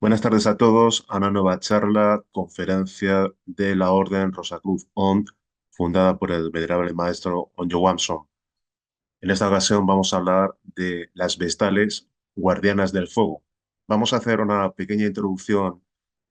Buenas tardes a todos a una nueva charla, conferencia de la Orden Rosacruz OND, fundada por el venerable maestro Onyo Wamson. En esta ocasión vamos a hablar de las vestales guardianas del fuego. Vamos a hacer una pequeña introducción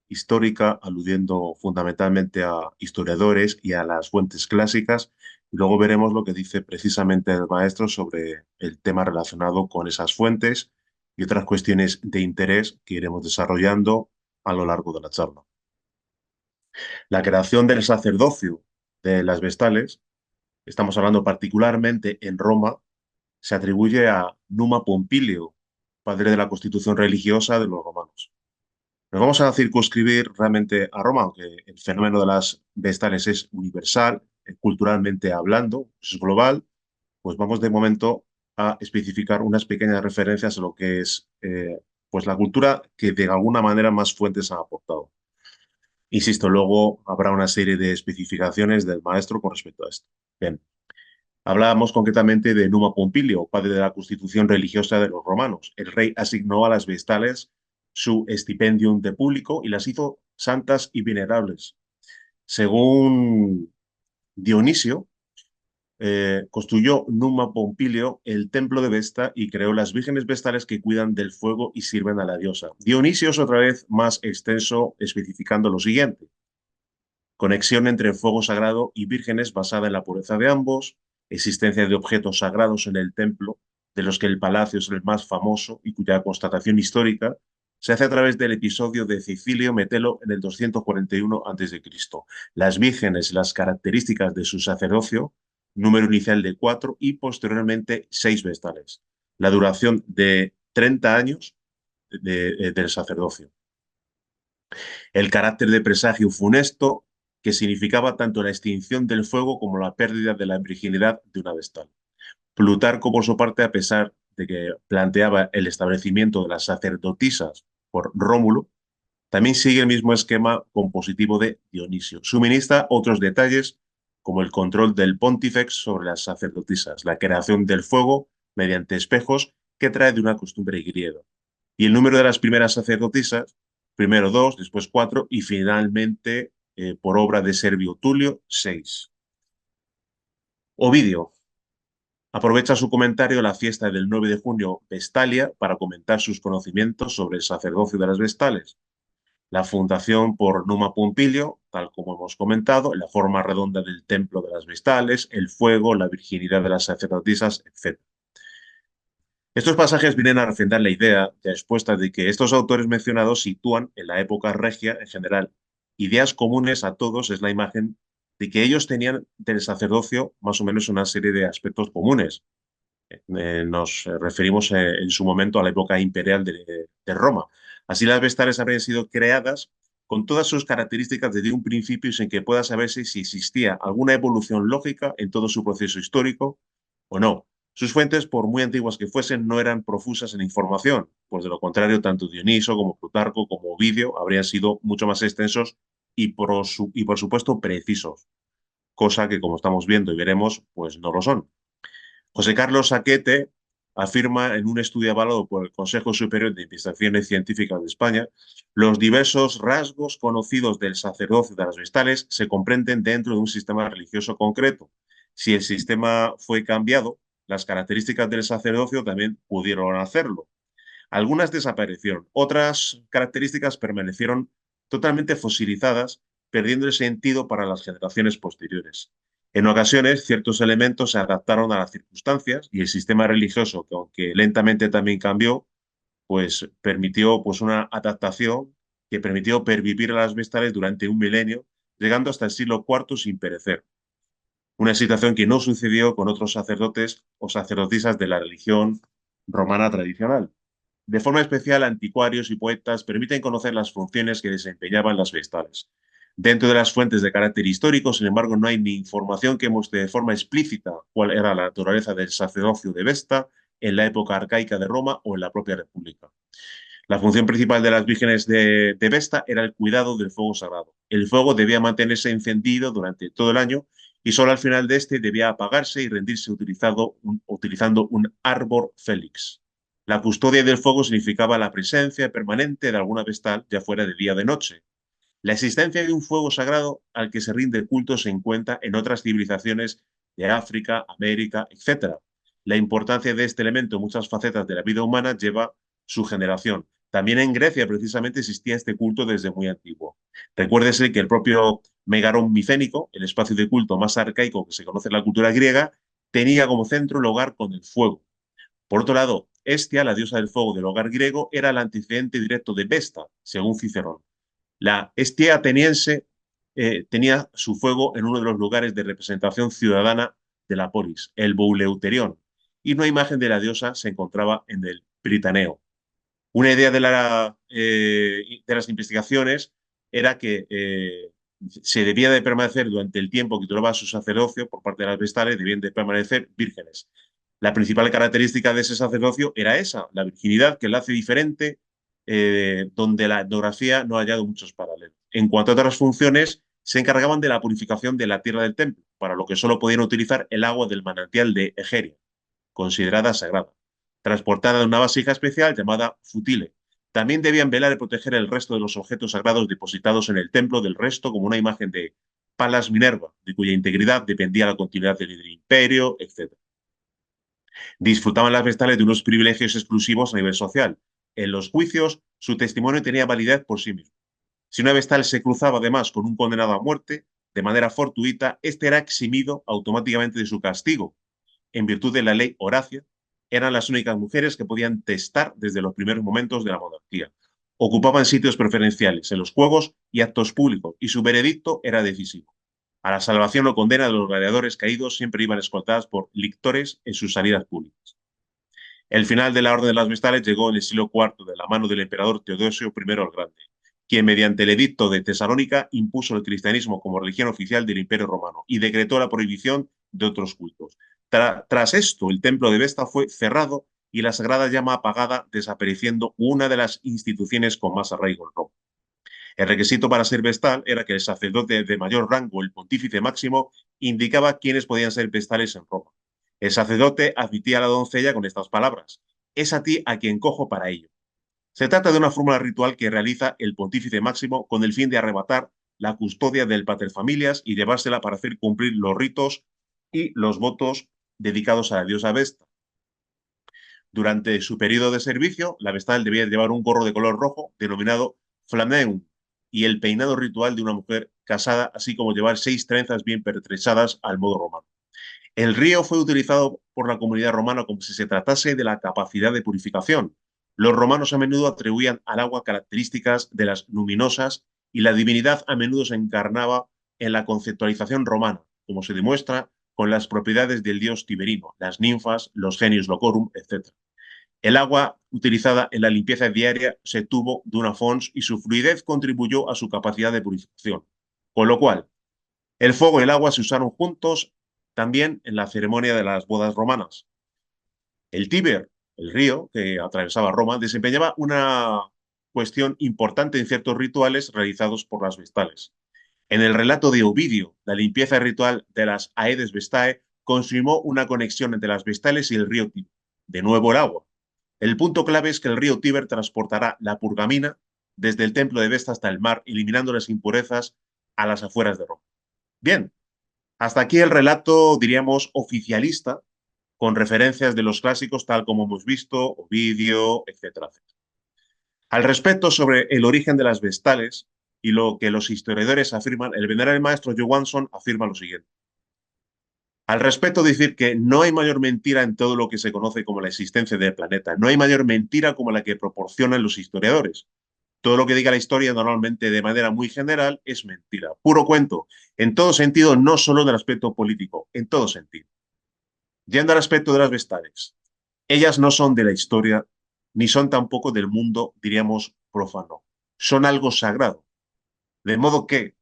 histórica, aludiendo fundamentalmente a historiadores y a las fuentes clásicas, y luego veremos lo que dice precisamente el maestro sobre el tema relacionado con esas fuentes y otras cuestiones de interés que iremos desarrollando a lo largo de la charla. La creación del sacerdocio de las vestales, estamos hablando particularmente en Roma, se atribuye a Numa Pompilio, padre de la constitución religiosa de los romanos. Nos vamos a circunscribir realmente a Roma, aunque el fenómeno de las vestales es universal, culturalmente hablando, es global, pues vamos de momento a especificar unas pequeñas referencias a lo que es pues la cultura que de alguna manera más fuentes han aportado. Insisto, luego habrá una serie de especificaciones del maestro con respecto a esto. Bien, hablábamos concretamente de Numa Pompilio, padre de la constitución religiosa de los romanos. El rey asignó a las vestales su stipendium de público y las hizo santas y venerables. Según Dionisio, construyó Numa Pompilio el templo de Vesta y creó las vírgenes vestales que cuidan del fuego y sirven a la diosa. Dionisio es otra vez más extenso, especificando lo siguiente: conexión entre fuego sagrado y vírgenes basada en la pureza de ambos, existencia de objetos sagrados en el templo, de los que el palacio es el más famoso y cuya constatación histórica se hace a través del episodio de Cecilio Metelo en el 241 a.C. Las vírgenes, las características de su sacerdocio, número inicial de 4 y posteriormente 6 vestales. La duración de 30 años del sacerdocio. El carácter de presagio funesto, que significaba tanto la extinción del fuego como la pérdida de la virginidad de una vestal. Plutarco, por su parte, a pesar de que planteaba el establecimiento de las sacerdotisas por Rómulo, también sigue el mismo esquema compositivo de Dionisio. Suministra otros detalles como el control del pontífex sobre las sacerdotisas, la creación del fuego mediante espejos que trae de una costumbre griega. Y el número de las primeras sacerdotisas, primero 2, después 4 y finalmente, por obra de Servio Tulio, 6. Ovidio aprovecha su comentario la fiesta del 9 de junio, Vestalia, para comentar sus conocimientos sobre el sacerdocio de las vestales. La fundación por Numa Pompilio, tal como hemos comentado, la forma redonda del templo de las vestales, el fuego, la virginidad de las sacerdotisas, etc. Estos pasajes vienen a refrendar la idea ya expuesta de que estos autores mencionados sitúan en la época regia en general ideas comunes a todos. Es la imagen de que ellos tenían del sacerdocio más o menos una serie de aspectos comunes. Nos referimos en su momento a la época imperial de Roma. Así las vestales habrían sido creadas con todas sus características desde un principio y sin que pueda saberse si existía alguna evolución lógica en todo su proceso histórico o no. Sus fuentes, por muy antiguas que fuesen, no eran profusas en información, pues de lo contrario, tanto Dioniso como Plutarco como Ovidio habrían sido mucho más extensos y por supuesto precisos, cosa que, como estamos viendo y veremos, pues no lo son. José Carlos Saquete afirma en un estudio avalado por el Consejo Superior de Investigaciones Científicas de España: los diversos rasgos conocidos del sacerdocio de las vestales se comprenden dentro de un sistema religioso concreto. Si el sistema fue cambiado, las características del sacerdocio también pudieron hacerlo. Algunas desaparecieron, otras características permanecieron totalmente fosilizadas, perdiendo el sentido para las generaciones posteriores. En ocasiones, ciertos elementos se adaptaron a las circunstancias y el sistema religioso, que aunque lentamente también cambió, pues permitió pues, una adaptación que permitió pervivir a las vestales durante un milenio, llegando hasta el siglo IV sin perecer. Una situación que no sucedió con otros sacerdotes o sacerdotisas de la religión romana tradicional. De forma especial, anticuarios y poetas permiten conocer las funciones que desempeñaban las vestales. Dentro de las fuentes de carácter histórico, sin embargo, no hay ni información que muestre de forma explícita cuál era la naturaleza del sacerdocio de Vesta en la época arcaica de Roma o en la propia República. La función principal de las vírgenes de Vesta era el cuidado del fuego sagrado. El fuego debía mantenerse encendido durante todo el año y solo al final de este debía apagarse y rendirse utilizando un árbol félix. La custodia del fuego significaba la presencia permanente de alguna vestal, ya fuera de día o de noche. La existencia de un fuego sagrado al que se rinde culto se encuentra en otras civilizaciones de África, América, etc. La importancia de este elemento en muchas facetas de la vida humana lleva su generación. También en Grecia precisamente existía este culto desde muy antiguo. Recuérdese que el propio Megarón micénico, el espacio de culto más arcaico que se conoce en la cultura griega, tenía como centro el hogar con el fuego. Por otro lado, Hestia, la diosa del fuego del hogar griego, era el antecedente directo de Vesta, según Cicerón. La Hestia ateniense tenía su fuego en uno de los lugares de representación ciudadana de la polis, el Bouleuterion, y una imagen de la diosa se encontraba en el Pritaneo. Una idea de las investigaciones era que se debía de permanecer durante el tiempo que duraba su sacerdocio por parte de las vestales, debían de permanecer vírgenes. La principal característica de ese sacerdocio era esa, la virginidad, que la hace diferente, donde la etnografía no ha hallado muchos paralelos. En cuanto a otras funciones, se encargaban de la purificación de la tierra del templo, para lo que solo podían utilizar el agua del manantial de Egeria, considerada sagrada, transportada en una vasija especial llamada futile. También debían velar y proteger el resto de los objetos sagrados depositados en el templo del resto como una imagen de Palas Minerva, de cuya integridad dependía la continuidad del imperio, etc. Disfrutaban las vestales de unos privilegios exclusivos a nivel social. En los juicios, su testimonio tenía validez por sí mismo. Si una vestal se cruzaba además con un condenado a muerte, de manera fortuita, este era eximido automáticamente de su castigo. En virtud de la ley Horacia, eran las únicas mujeres que podían testar desde los primeros momentos de la monarquía. Ocupaban sitios preferenciales en los juegos y actos públicos, y su veredicto era decisivo. A la salvación o condena de los gladiadores caídos siempre iban escoltadas por lictores en sus salidas públicas. El final de la Orden de las Vestales llegó en el siglo IV de la mano del emperador Teodosio I el Grande, quien mediante el edicto de Tesalónica impuso el cristianismo como religión oficial del Imperio Romano y decretó la prohibición de otros cultos. Tras esto, el templo de Vesta fue cerrado y la sagrada llama apagada, desapareciendo una de las instituciones con más arraigo en Roma. El requisito para ser vestal era que el sacerdote de mayor rango, el pontífice máximo, indicaba quiénes podían ser vestales en Roma. El sacerdote admitía a la doncella con estas palabras: es a ti a quien cojo para ello. Se trata de una fórmula ritual que realiza el pontífice máximo con el fin de arrebatar la custodia del paterfamilias y llevársela para hacer cumplir los ritos y los votos dedicados a la diosa Vesta. Durante su periodo de servicio, la vestal debía llevar un gorro de color rojo denominado flameum y el peinado ritual de una mujer casada, así como llevar 6 trenzas bien pertrechadas al modo romano. El río fue utilizado por la comunidad romana como si se tratase de la capacidad de purificación. Los romanos a menudo atribuían al agua características de las luminosas y la divinidad a menudo se encarnaba en la conceptualización romana, como se demuestra con las propiedades del dios Tiberino, las ninfas, los genius locorum, etc. El agua utilizada en la limpieza diaria se tuvo de una fons y su fluidez contribuyó a su capacidad de purificación. Con lo cual, el fuego y el agua se usaron juntos también en la ceremonia de las bodas romanas. El Tíber, el río que atravesaba Roma, desempeñaba una cuestión importante en ciertos rituales realizados por las vestales. En el relato de Ovidio, la limpieza ritual de las Aedes Vestae consumó una conexión entre las vestales y el río Tíber. De nuevo el agua. El punto clave es que el río Tíber transportará la purgamina desde el templo de Vesta hasta el mar, eliminando las impurezas a las afueras de Roma. Bien, hasta aquí el relato, diríamos, oficialista, con referencias de los clásicos, tal como hemos visto, Ovidio, etcétera, etcétera. Al respecto, sobre el origen de las vestales y lo que los historiadores afirman, el venerable maestro Johansson afirma lo siguiente. Al respecto, decir que no hay mayor mentira en todo lo que se conoce como la existencia del planeta. No hay mayor mentira como la que proporcionan los historiadores. Todo lo que diga la historia normalmente de manera muy general es mentira. Puro cuento. En todo sentido, no solo en el aspecto político, en todo sentido. Yendo al aspecto de las vestales. Ellas no son de la historia, ni son tampoco del mundo, diríamos, profano. Son algo sagrado. De modo que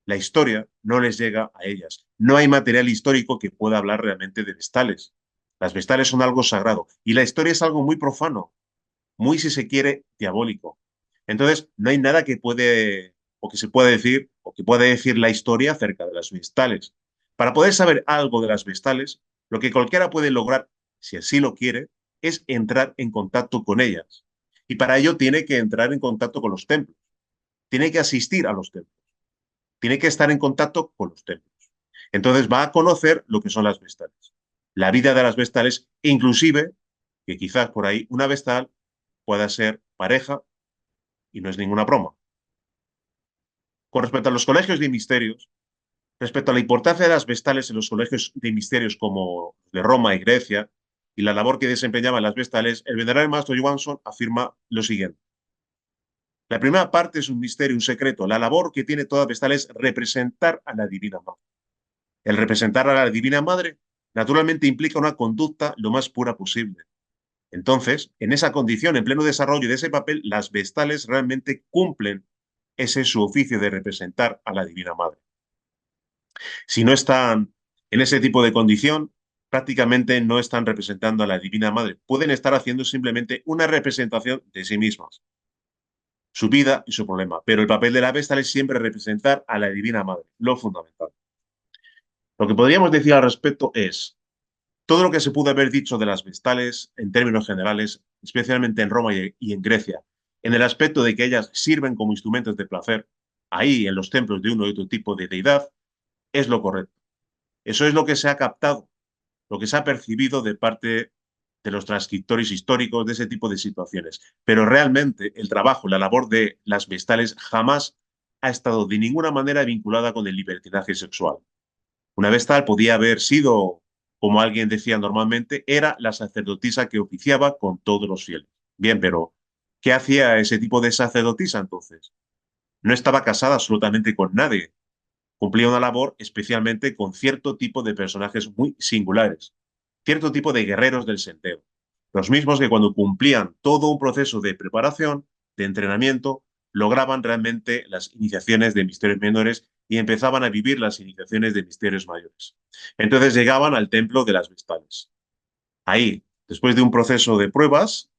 la historia no les llega a ellas. No hay material histórico que pueda hablar realmente de vestales. Las vestales son algo sagrado y la historia es algo muy profano, muy, si se quiere, diabólico. Entonces, no hay nada que puede o que se pueda decir o que pueda decir la historia acerca de las vestales. Para poder saber algo de las vestales, lo que cualquiera puede lograr, si así lo quiere, es entrar en contacto con ellas. Y para ello tiene que entrar en contacto con los templos, tiene que asistir a los templos, tiene que estar en contacto con los templos. Entonces va a conocer lo que son las vestales, la vida de las vestales, inclusive que quizás por ahí una vestal pueda ser pareja y no es ninguna broma. Con respecto a los colegios de misterios, respecto a la importancia de las vestales en los colegios de misterios como de Roma y Grecia y la labor que desempeñaban las vestales, el venerable maestro Johansson afirma lo siguiente. La primera parte es un misterio, un secreto. La labor que tiene toda vestal es representar a la Divina Madre. El representar a la Divina Madre naturalmente implica una conducta lo más pura posible. Entonces, en esa condición, en pleno desarrollo de ese papel, las vestales realmente cumplen ese su oficio de representar a la Divina Madre. Si no están en ese tipo de condición, prácticamente no están representando a la Divina Madre. Pueden estar haciendo simplemente una representación de sí mismas, su vida y su problema. Pero el papel de la vestal es siempre representar a la Divina Madre, lo fundamental. Lo que podríamos decir al respecto es todo lo que se pudo haber dicho de las vestales en términos generales, especialmente en Roma y en Grecia, en el aspecto de que ellas sirven como instrumentos de placer, ahí en los templos de uno y otro tipo de deidad, es lo correcto. Eso es lo que se ha captado, lo que se ha percibido de parte de los transcriptores históricos de ese tipo de situaciones. Pero realmente el trabajo, la labor de las vestales jamás ha estado de ninguna manera vinculada con el libertinaje sexual. Una vestal podía haber sido, como alguien decía normalmente, era la sacerdotisa que oficiaba con todos los fieles. Bien, pero ¿qué hacía ese tipo de sacerdotisa entonces? No estaba casada absolutamente con nadie. Cumplía una labor especialmente con cierto tipo de personajes muy singulares, cierto tipo de guerreros del sendero. Los mismos que cuando cumplían todo un proceso de preparación, de entrenamiento, lograban realmente las iniciaciones de misterios menores y empezaban a vivir las iniciaciones de misterios mayores. Entonces llegaban al templo de las vestales. Ahí, después de un proceso de pruebas,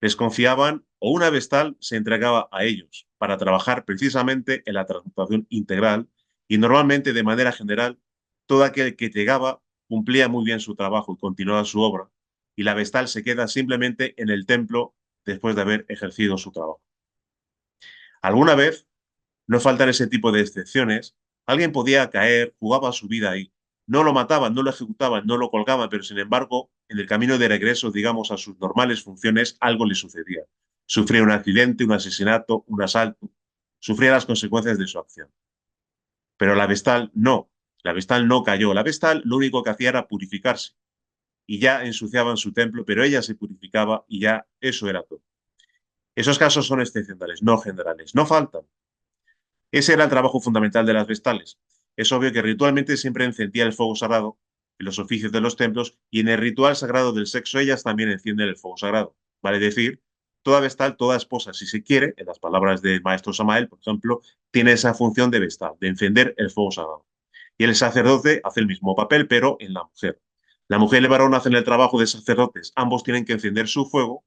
les confiaban o una vestal se entregaba a ellos para trabajar precisamente en la transmutación integral y normalmente de manera general todo aquel que llegaba cumplía muy bien su trabajo y continuaba su obra y la vestal se queda simplemente en el templo después de haber ejercido su trabajo. Alguna vez, no faltan ese tipo de excepciones, alguien podía caer, jugaba su vida ahí. No lo mataban, no lo ejecutaban, no lo colgaban, pero sin embargo, en el camino de regreso, digamos, a sus normales funciones, algo le sucedía. Sufría un accidente, un asesinato, un asalto, sufría las consecuencias de su acción. Pero la Vestal no cayó. La Vestal lo único que hacía era purificarse y ya ensuciaban su templo, pero ella se purificaba y ya eso era todo. Esos casos son excepcionales, no generales, no faltan. Ese era el trabajo fundamental de las vestales. Es obvio que ritualmente siempre encendía el fuego sagrado en los oficios de los templos y en el ritual sagrado del sexo ellas también encienden el fuego sagrado. Vale decir, toda vestal, toda esposa, si se quiere, en las palabras del maestro Samael, por ejemplo, tiene esa función de vestal, de encender el fuego sagrado. Y el sacerdote hace el mismo papel, pero en la mujer. La mujer y el varón hacen el trabajo de sacerdotes. Ambos tienen que encender su fuego,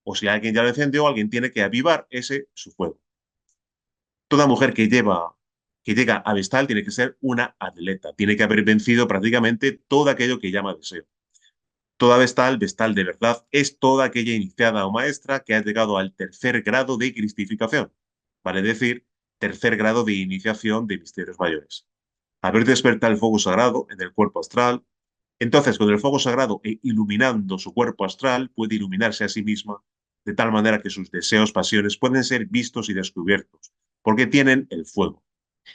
o si alguien ya lo encendió, alguien tiene que avivar ese su fuego. Toda mujer que llega a Vestal tiene que ser una atleta, tiene que haber vencido prácticamente todo aquello que llama deseo. Toda Vestal, Vestal de verdad, es toda aquella iniciada o maestra que ha llegado al tercer grado de cristificación, vale decir, tercer grado de iniciación de misterios mayores. Haber despertado el fuego sagrado en el cuerpo astral, entonces con el fuego sagrado e iluminando su cuerpo astral puede iluminarse a sí misma de tal manera que sus deseos, pasiones pueden ser vistos y descubiertos, porque tienen el fuego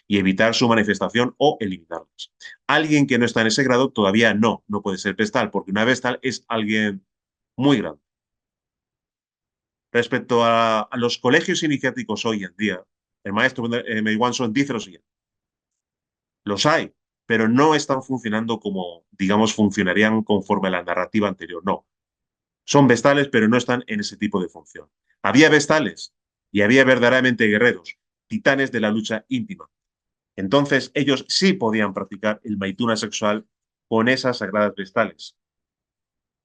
y evitar su manifestación o eliminarlas. Alguien que no está en ese grado todavía no puede ser vestal, porque una vestal es alguien muy grande. Respecto a los colegios iniciáticos hoy en día, el maestro M. Wanson dice lo siguiente. Los hay, pero no están funcionando como, digamos, funcionarían conforme a la narrativa anterior. No. Son vestales, pero no están en ese tipo de función. Había vestales y había verdaderamente guerreros, titanes de la lucha íntima. Entonces ellos sí podían practicar el maituna sexual con esas sagradas vestales.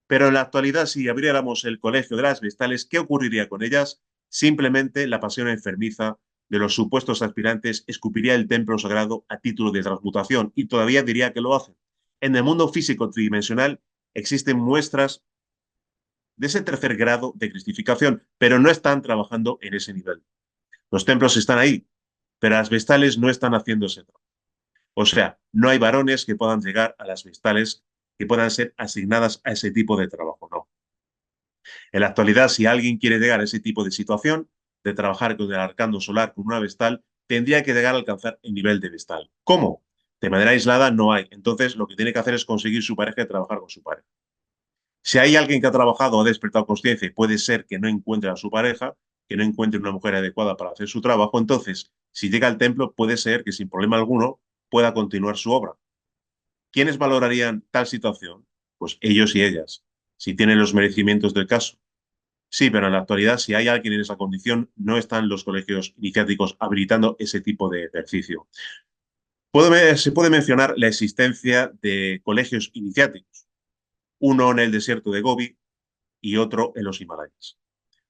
Pero en la actualidad, si abriéramos el colegio de las vestales, ¿qué ocurriría con ellas? Simplemente la pasión enfermiza de los supuestos aspirantes escupiría el templo sagrado a título de transmutación y todavía diría que lo hacen. En el mundo físico tridimensional existen muestras de ese tercer grado de cristificación, pero no están trabajando en ese nivel. Los templos están ahí, pero las vestales no están haciendo ese trabajo. O sea, no hay varones que puedan llegar a las vestales que puedan ser asignadas a ese tipo de trabajo, no. En la actualidad, si alguien quiere llegar a ese tipo de situación, de trabajar con el arcano solar con una vestal, tendría que llegar a alcanzar el nivel de vestal. ¿Cómo? De manera aislada no hay. Entonces, lo que tiene que hacer es conseguir su pareja y trabajar con su pareja. Si hay alguien que ha trabajado o ha despertado conciencia y puede ser que no encuentre a su pareja, que no encuentre una mujer adecuada para hacer su trabajo, entonces, si llega al templo, puede ser que sin problema alguno pueda continuar su obra. ¿Quiénes valorarían tal situación? Pues ellos y ellas, si tienen los merecimientos del caso. Sí, pero en la actualidad, si hay alguien en esa condición, no están los colegios iniciáticos habilitando ese tipo de ejercicio. Se puede mencionar la existencia de colegios iniciáticos, uno en el desierto de Gobi y otro en los Himalayas.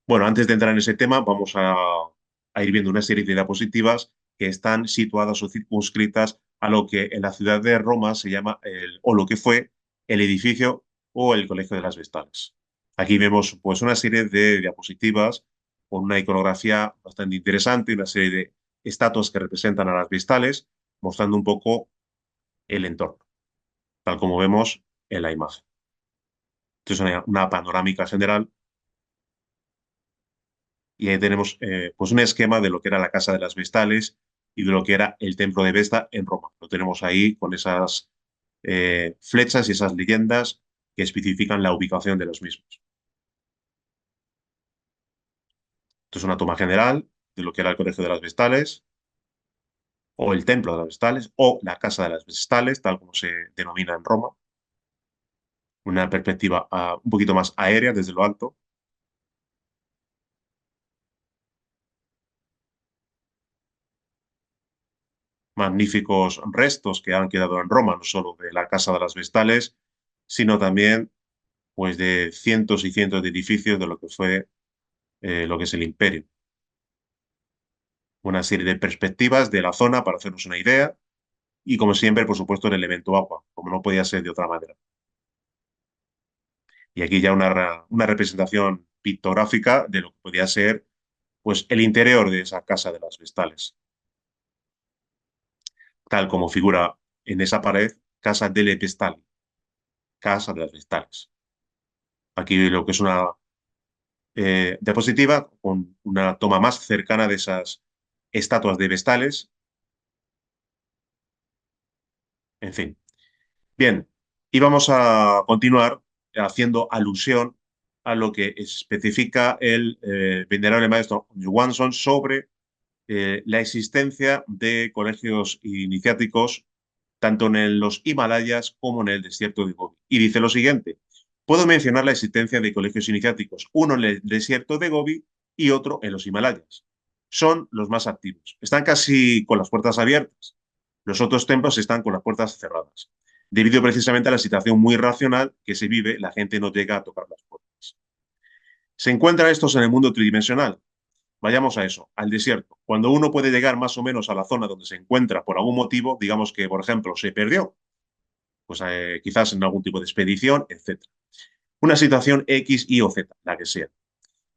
Bueno, antes de entrar en ese tema, vamos a ir viendo una serie de diapositivas que están situadas o circunscritas a lo que en la ciudad de Roma se llama, o lo que fue, el edificio o el Colegio de las Vestales. Aquí vemos pues una serie de diapositivas con una iconografía bastante interesante, una serie de estatuas que representan a las Vestales, mostrando un poco el entorno, tal como vemos en la imagen. Esto es una panorámica general y ahí tenemos pues un esquema de lo que era la Casa de las Vestales y de lo que era el Templo de Vesta en Roma. Lo tenemos ahí con esas flechas y esas leyendas que especifican la ubicación de los mismos. Esto es una toma general de lo que era el Colegio de las Vestales o el Templo de las Vestales o la Casa de las Vestales, tal como se denomina en Roma. Una perspectiva un poquito más aérea desde lo alto. Magníficos restos que han quedado en Roma, no solo de la Casa de las Vestales, sino también pues de cientos y cientos de edificios de lo que fue lo que es el imperio. Una serie de perspectivas de la zona para hacernos una idea y como siempre, por supuesto, el elemento agua, como no podía ser de otra manera. Y aquí ya una representación pictográfica de lo que podía ser pues, el interior de esa casa de las Vestales, tal como figura en esa pared, Casa delle Vestali, Casa de las Vestales. Aquí lo que es una diapositiva con una toma más cercana de esas estatuas de Vestales. En fin. Bien, y vamos a continuar haciendo alusión a lo que especifica el venerable maestro Johansson sobre la existencia de colegios iniciáticos tanto en los Himalayas como en el desierto de Gobi. Y dice lo siguiente, puedo mencionar la existencia de colegios iniciáticos, uno en el desierto de Gobi y otro en los Himalayas. Son los más activos. Están casi con las puertas abiertas. Los otros templos están con las puertas cerradas. Debido precisamente a la situación muy racional que se vive, la gente no llega a tocar las puertas. ¿Se encuentran estos en el mundo tridimensional? Vayamos a eso, al desierto. Cuando uno puede llegar más o menos a la zona donde se encuentra por algún motivo, digamos que, por ejemplo, se perdió, pues quizás en algún tipo de expedición, etc. Una situación X, Y o Z, la que sea.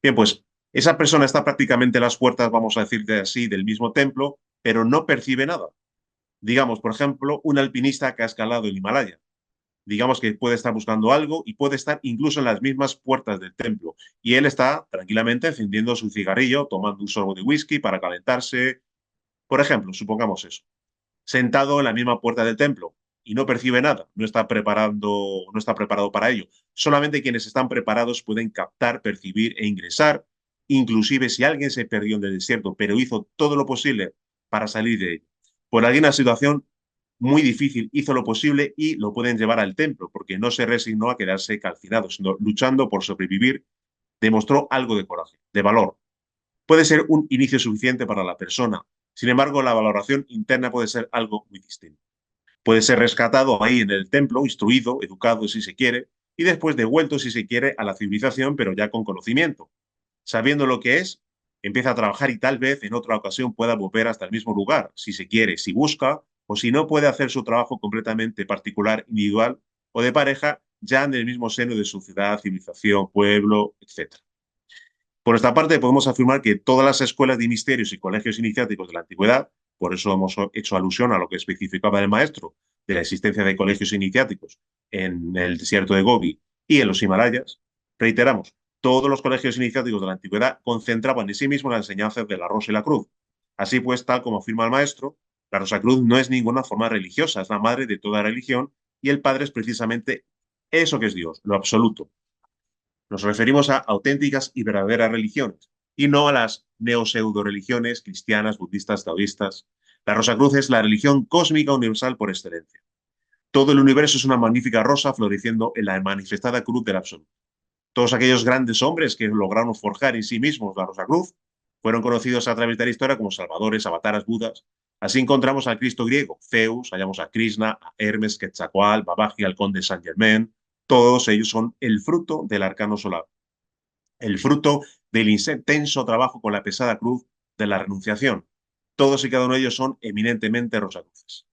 Bien, pues esa persona está prácticamente a las puertas, vamos a decir de así, del mismo templo, pero no percibe nada. Digamos, por ejemplo, un alpinista que ha escalado el Himalaya. Digamos que puede estar buscando algo y puede estar incluso en las mismas puertas del templo. Y él está tranquilamente encendiendo su cigarrillo, tomando un sorbo de whisky para calentarse. Por ejemplo, supongamos eso. Sentado en la misma puerta del templo y no percibe nada, no está preparado para ello. Solamente quienes están preparados pueden captar, percibir e ingresar. Inclusive si alguien se perdió en el desierto, pero hizo todo lo posible para salir de ello. Por alguna situación muy difícil, hizo lo posible y lo pueden llevar al templo, porque no se resignó a quedarse calcinado, sino luchando por sobrevivir, demostró algo de coraje, de valor. Puede ser un inicio suficiente para la persona. Sin embargo, la valoración interna puede ser algo muy distinto. Puede ser rescatado ahí en el templo, instruido, educado si se quiere, y después devuelto si se quiere a la civilización, pero ya con conocimiento. Sabiendo lo que es, empieza a trabajar y tal vez en otra ocasión pueda volver hasta el mismo lugar, si se quiere, si busca, o si no puede hacer su trabajo completamente particular, individual o de pareja, ya en el mismo seno de sociedad, civilización, pueblo, etc. Por nuestra parte, podemos afirmar que todas las escuelas de misterios y colegios iniciáticos de la antigüedad, por eso hemos hecho alusión a lo que especificaba el maestro de la existencia de colegios iniciáticos en el desierto de Gobi y en los Himalayas, reiteramos, todos los colegios iniciáticos de la antigüedad concentraban en sí mismos la enseñanza de la rosa y la cruz. Así pues, tal como afirma el maestro, la rosa cruz no es ninguna forma religiosa, es la madre de toda religión y el padre es precisamente eso que es Dios, lo absoluto. Nos referimos a auténticas y verdaderas religiones y no a las neo-pseudo-religiones cristianas, budistas, taoístas. La Rosacruz es la religión cósmica universal por excelencia. Todo el universo es una magnífica rosa floreciendo en la manifestada cruz del absoluto. Todos aquellos grandes hombres que lograron forjar en sí mismos la Rosacruz fueron conocidos a través de la historia como salvadores, avataras, budas. Así encontramos al Cristo griego, Zeus, hallamos a Krishna, a Hermes, Quetzalcóatl, Babaji, al conde Saint Germain. Todos ellos son el fruto del arcano solar, el fruto del intenso trabajo con la pesada cruz de la renunciación. Todos y cada uno de ellos son eminentemente rosacruces.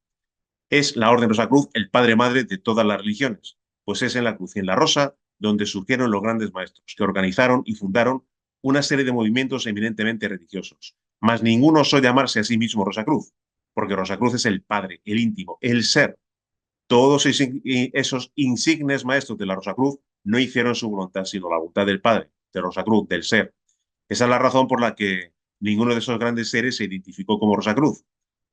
Es la Orden Rosacruz el padre madre de todas las religiones, pues es en la cruz y en la rosa donde surgieron los grandes maestros que organizaron y fundaron una serie de movimientos eminentemente religiosos. Mas ninguno osó llamarse a sí mismo Rosacruz, porque Rosacruz es el padre, el íntimo, el ser. Todos esos insignes maestros de la Rosacruz no hicieron su voluntad, sino la voluntad del Padre, de Rosacruz, del ser. Esa es la razón por la que ninguno de esos grandes seres se identificó como Rosacruz.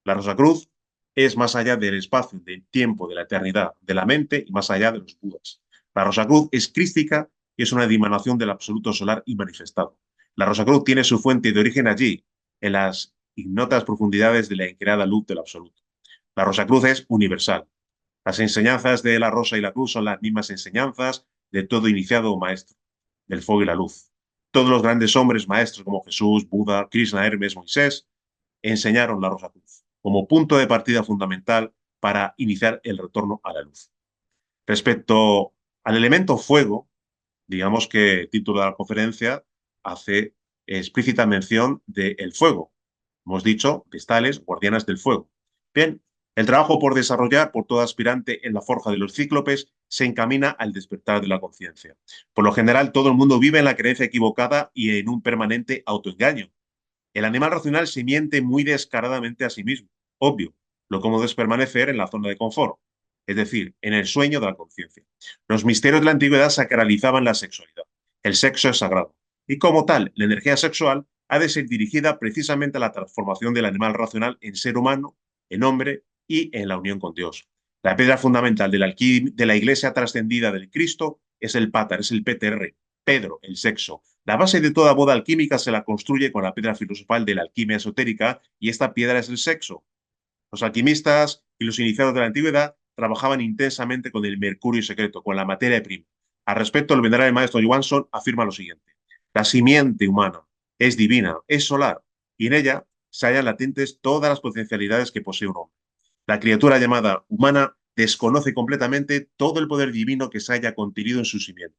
La Rosacruz es más allá del espacio, del tiempo, de la eternidad, de la mente y más allá de los Budas. La Rosacruz es crística y es una dimanación del absoluto solar y manifestado. La Rosacruz tiene su fuente de origen allí, en las ignotas profundidades de la increada luz del absoluto. La Rosacruz es universal. Las enseñanzas de la rosa y la cruz son las mismas enseñanzas de todo iniciado o maestro, del fuego y la luz. Todos los grandes hombres maestros como Jesús, Buda, Krishna, Hermes, Moisés, enseñaron la rosa cruz como punto de partida fundamental para iniciar el retorno a la luz. Respecto al elemento fuego, digamos que el título de la conferencia hace explícita mención del fuego. Hemos dicho, vestales, guardianas del fuego. Bien, el trabajo por desarrollar por todo aspirante en la forja de los cíclopes se encamina al despertar de la conciencia. Por lo general, todo el mundo vive en la creencia equivocada y en un permanente autoengaño. El animal racional se miente muy descaradamente a sí mismo. Obvio, lo cómodo es permanecer en la zona de confort, es decir, en el sueño de la conciencia. Los misterios de la antigüedad sacralizaban la sexualidad. El sexo es sagrado. Y como tal, la energía sexual ha de ser dirigida precisamente a la transformación del animal racional en ser humano, en hombre y en la unión con Dios. La piedra fundamental de la iglesia trascendida del Cristo es el pátar, es el PTR, Pedro, el sexo. La base de toda boda alquímica se la construye con la piedra filosofal de la alquimia esotérica y esta piedra es el sexo. Los alquimistas y los iniciados de la antigüedad trabajaban intensamente con el mercurio secreto, con la materia prima. Al respecto, el venerable maestro Johansson afirma lo siguiente: la simiente humana es divina, es solar, y en ella se hallan latentes todas las potencialidades que posee un hombre. La criatura llamada humana desconoce completamente todo el poder divino que se haya contenido en su simiente.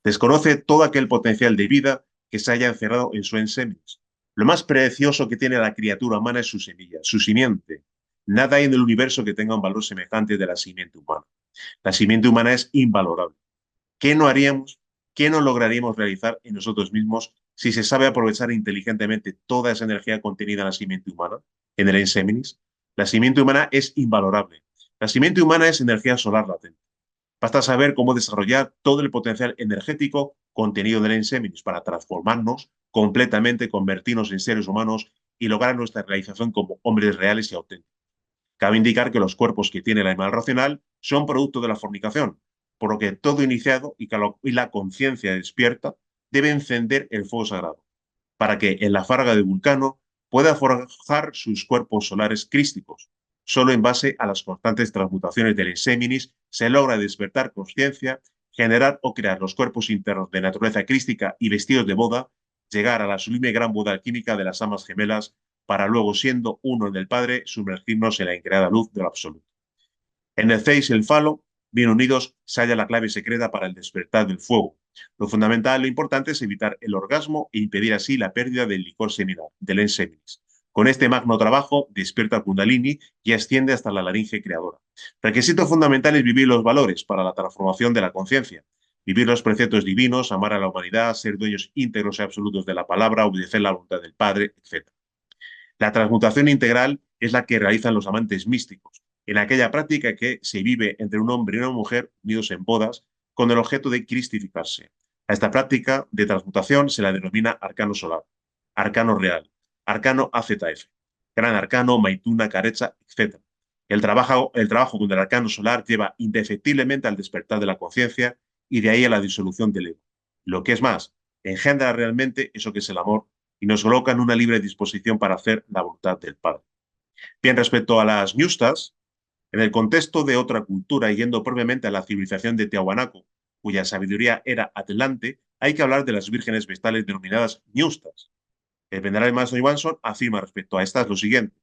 Desconoce todo aquel potencial de vida que se haya encerrado en su ensémenes. Lo más precioso que tiene la criatura humana es su semilla, su simiente. Nada hay en el universo que tenga un valor semejante de la simiente humana. La simiente humana es invalorable. ¿Qué no haríamos? ¿Qué no lograríamos realizar en nosotros mismos si se sabe aprovechar inteligentemente toda esa energía contenida en la simiente humana, en el ensémenis? La simiente humana es invalorable. La simiente humana es energía solar latente. Basta saber cómo desarrollar todo el potencial energético contenido en el Enseminis para transformarnos completamente, convertirnos en seres humanos y lograr nuestra realización como hombres reales y auténticos. Cabe indicar que los cuerpos que tiene el animal racional son producto de la fornicación, por lo que todo iniciado y la conciencia despierta debe encender el fuego sagrado, para que en la farga de Vulcano pueda forjar sus cuerpos solares crísticos. Solo en base a las constantes transmutaciones del Enseminis se logra despertar conciencia, generar o crear los cuerpos internos de naturaleza crística y vestidos de boda, llegar a la sublime gran boda alquímica de las almas gemelas, para luego, siendo uno en el Padre, sumergirnos en la increada luz del absoluto. En el Zeis y el Falo, bien unidos, se halla la clave secreta para el despertar del fuego. Lo fundamental, lo importante es evitar el orgasmo e impedir así la pérdida del licor seminal, del enseminis. Con este magno trabajo despierta Kundalini y asciende hasta la laringe creadora. Requisito fundamental es vivir los valores para la transformación de la conciencia. Vivir los preceptos divinos, amar a la humanidad, ser dueños íntegros y absolutos de la palabra, obedecer la voluntad del Padre, etc. La transmutación integral es la que realizan los amantes místicos, en aquella práctica que se vive entre un hombre y una mujer unidos en bodas con el objeto de cristificarse. A esta práctica de transmutación se la denomina arcano solar, arcano real, arcano AZF, gran arcano, maituna, carecha, etc. El trabajo con el arcano solar lleva indefectiblemente al despertar de la conciencia y de ahí a la disolución del ego. Lo que es más, engendra realmente eso que es el amor y nos coloca en una libre disposición para hacer la voluntad del Padre. Bien, respecto a las ñustas, en el contexto de otra cultura, yendo previamente a la civilización de Tiahuanaco, cuya sabiduría era atlante, hay que hablar de las vírgenes vestales denominadas ñustas. El venerable maestro Johansson afirma respecto a estas lo siguiente.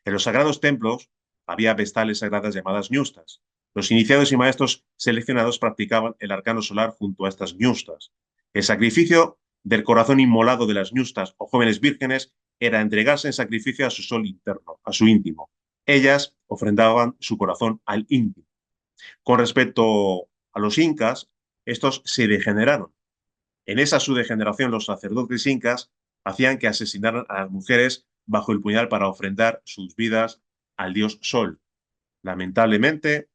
En los sagrados templos había vestales sagradas llamadas ñustas. Los iniciados y maestros seleccionados practicaban el arcano solar junto a estas ñustas. El sacrificio del corazón inmolado de las ñustas o jóvenes vírgenes era entregarse en sacrificio a su sol interno, a su íntimo. Ellas ofrendaban su corazón al íntimo. Con respecto a los incas, estos se degeneraron. En esa su degeneración, los sacerdotes incas hacían que asesinaran a las mujeres bajo el puñal para ofrendar sus vidas al dios Sol. Lamentablemente,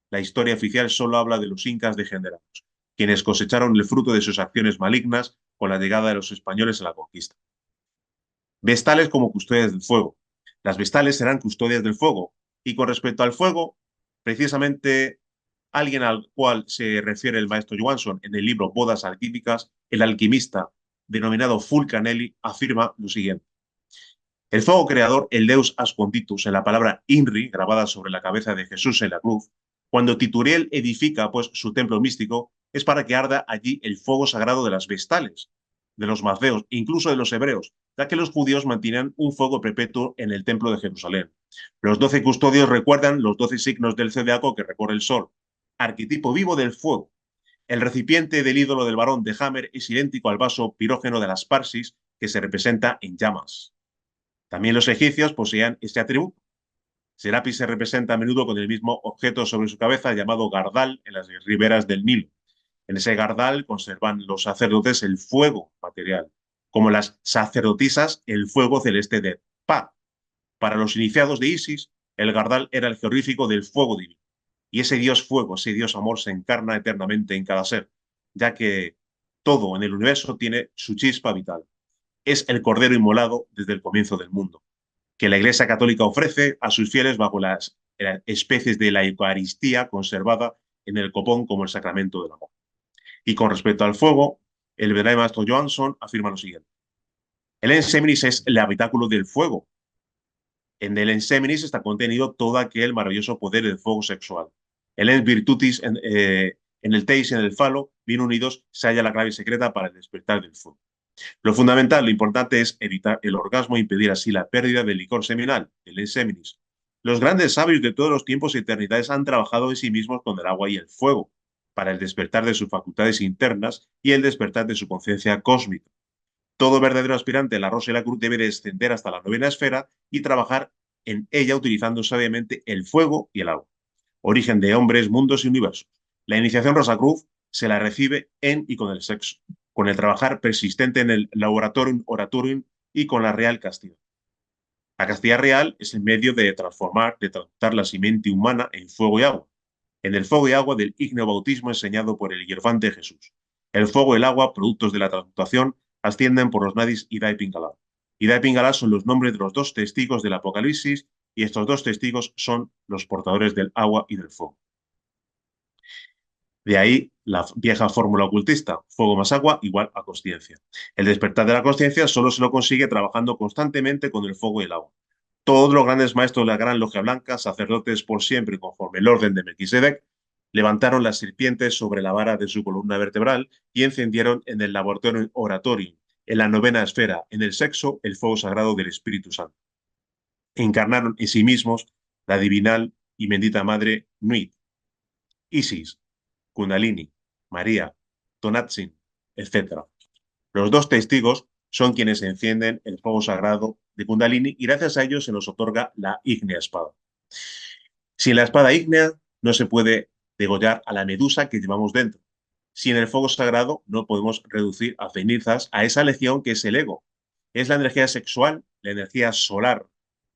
la historia oficial solo habla de los incas degenerados, quienes cosecharon el fruto de sus acciones malignas con la llegada de los españoles a la conquista. Vestales como custodias del fuego. Las vestales serán custodias del fuego. Y con respecto al fuego, precisamente alguien al cual se refiere el maestro Johansson en el libro Bodas Alquímicas, el alquimista denominado Fulcanelli, afirma lo siguiente. El fuego creador, el Deus Asconditus, en la palabra INRI, grabada sobre la cabeza de Jesús en la cruz, cuando Tituriel edifica pues su templo místico, es para que arda allí el fuego sagrado de las vestales, de los maceos, incluso de los hebreos, ya que los judíos mantienen un fuego perpetuo en el templo de Jerusalén. Los 12 custodios recuerdan los 12 signos del zodiaco que recorre el sol, arquetipo vivo del fuego. El recipiente del ídolo del varón de Hammer es idéntico al vaso pirógeno de las Parsis, que se representa en llamas. También los egipcios poseían este atributo. Serapis se representa a menudo con el mismo objeto sobre su cabeza llamado gardal en las riberas del Nilo. En ese gardal conservan los sacerdotes el fuego material, como las sacerdotisas el fuego celeste de Pa. Para los iniciados de Isis, el gardal era el georífico del fuego divino. Y ese Dios fuego, ese Dios amor se encarna eternamente en cada ser, ya que todo en el universo tiene su chispa vital. Es el cordero inmolado desde el comienzo del mundo, que la Iglesia Católica ofrece a sus fieles bajo las especies de la Eucaristía conservada en el copón como el sacramento del amor. Y con respecto al fuego, el venerable maestro Johansson afirma lo siguiente. El Enseminis es el habitáculo del fuego. En el Enseminis está contenido todo aquel maravilloso poder del fuego sexual. El Ens Virtutis en el Teis y en el Falo, bien unidos, se halla la clave secreta para el despertar del fuego. Lo fundamental, lo importante es evitar el orgasmo e impedir así la pérdida del licor seminal, el enseminis. Los grandes sabios de todos los tiempos y eternidades han trabajado en sí mismos con el agua y el fuego, para el despertar de sus facultades internas y el despertar de su conciencia cósmica. Todo verdadero aspirante a la rosa y la cruz debe descender hasta la novena esfera y trabajar en ella utilizando sabiamente el fuego y el agua. Origen de hombres, mundos y universos. La iniciación Rosacruz se la recibe en y con el sexo, con el trabajar persistente en el laboratorium oratorium y con la real castidad. La castidad real es el medio de transformar la simiente humana en fuego y agua. En el fuego y agua del ígneo bautismo enseñado por el hierofante Jesús. El fuego y el agua, productos de la transmutación, ascienden por los nadis Ida y Pingala. Ida y Pingala son los nombres de los dos testigos del Apocalipsis y estos dos testigos son los portadores del agua y del fuego. De ahí la vieja fórmula ocultista, fuego más agua igual a consciencia. El despertar de la consciencia solo se lo consigue trabajando constantemente con el fuego y el agua. Todos los grandes maestros de la Gran Logia Blanca, sacerdotes por siempre conforme el orden de Melquisedec, levantaron las serpientes sobre la vara de su columna vertebral y encendieron en el laboratorio oratorio, en la novena esfera, en el sexo, el fuego sagrado del Espíritu Santo. Encarnaron en sí mismos la divinal y bendita madre Nuit, Isis, Kundalini, María, Tonantzin, etc. Los dos testigos son quienes encienden el fuego sagrado de Kundalini y gracias a ello se nos otorga la ígnea espada. Sin la espada ígnea no se puede degollar a la medusa que llevamos dentro. Sin el fuego sagrado no podemos reducir a cenizas a esa legión que es el ego. Es la energía sexual, la energía solar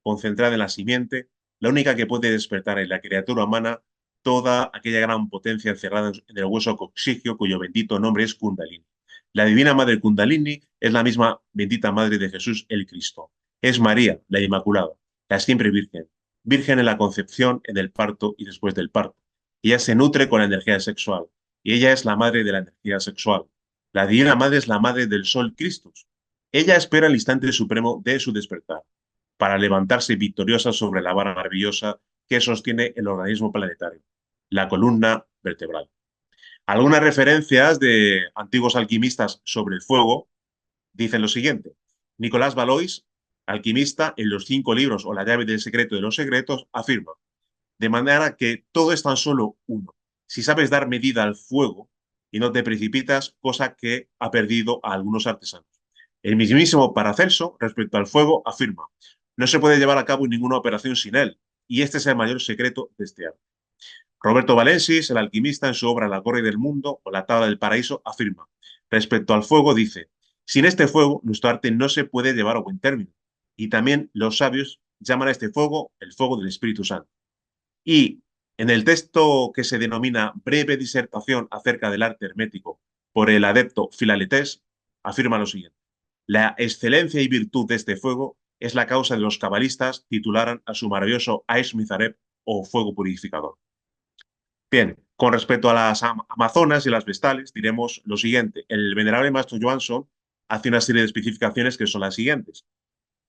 concentrada en la simiente, la única que puede despertar en la criatura humana toda aquella gran potencia encerrada en el hueso coxigio cuyo bendito nombre es Kundalini. La divina madre Kundalini es la misma bendita madre de Jesús el Cristo. Es María, la Inmaculada, la siempre virgen, virgen en la concepción, en el parto y después del parto. Ella se nutre con la energía sexual y ella es la madre de la energía sexual. La divina madre es la madre del sol Christus. Ella espera el instante supremo de su despertar para levantarse victoriosa sobre la vara maravillosa que sostiene el organismo planetario, la columna vertebral. Algunas referencias de antiguos alquimistas sobre el fuego dicen lo siguiente. Nicolás Valois, alquimista, en los 5 libros o la llave del secreto de los secretos, afirma, de manera que todo es tan solo uno. Si sabes dar medida al fuego y no te precipitas, cosa que ha perdido a algunos artesanos. El mismísimo Paracelso, respecto al fuego, afirma, no se puede llevar a cabo ninguna operación sin él, y este es el mayor secreto de este arte. Roberto Valensis, el alquimista, en su obra La Corre del Mundo o La Tabla del Paraíso, afirma, respecto al fuego, dice, sin este fuego, nuestro arte no se puede llevar a buen término. Y también los sabios llaman a este fuego el fuego del Espíritu Santo. Y en el texto que se denomina Breve disertación acerca del arte hermético por el adepto Filaletés, afirma lo siguiente. La excelencia y virtud de este fuego es la causa de los cabalistas titularan a su maravilloso Aish Mizareb o fuego purificador. Bien, con respecto a las amazonas y las vestales, diremos lo siguiente. El venerable maestro Johansson hace una serie de especificaciones que son las siguientes.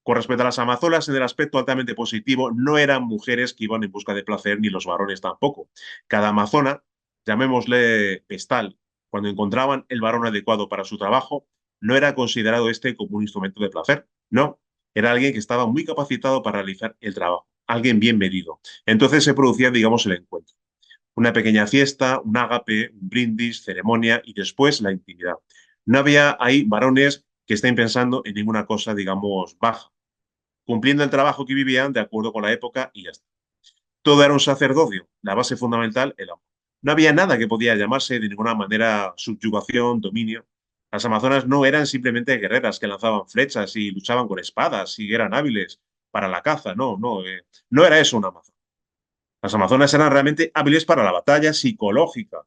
Con respecto a las amazonas, en el aspecto altamente positivo, no eran mujeres que iban en busca de placer, ni los varones tampoco. Cada amazona, llamémosle vestal, cuando encontraban el varón adecuado para su trabajo, no era considerado este como un instrumento de placer. No, era alguien que estaba muy capacitado para realizar el trabajo, alguien bien medido. Entonces se producía, digamos, el encuentro. Una pequeña fiesta, un ágape, un brindis, ceremonia y después la intimidad. No había ahí varones que estén pensando en ninguna cosa, digamos, baja, cumpliendo el trabajo que vivían de acuerdo con la época y ya está. Todo era un sacerdocio, la base fundamental, el amor. No había nada que podía llamarse de ninguna manera subyugación, dominio. Las amazonas no eran simplemente guerreras que lanzaban flechas y luchaban con espadas y eran hábiles para la caza, no era eso una amazona. Las amazonas eran realmente hábiles para la batalla psicológica,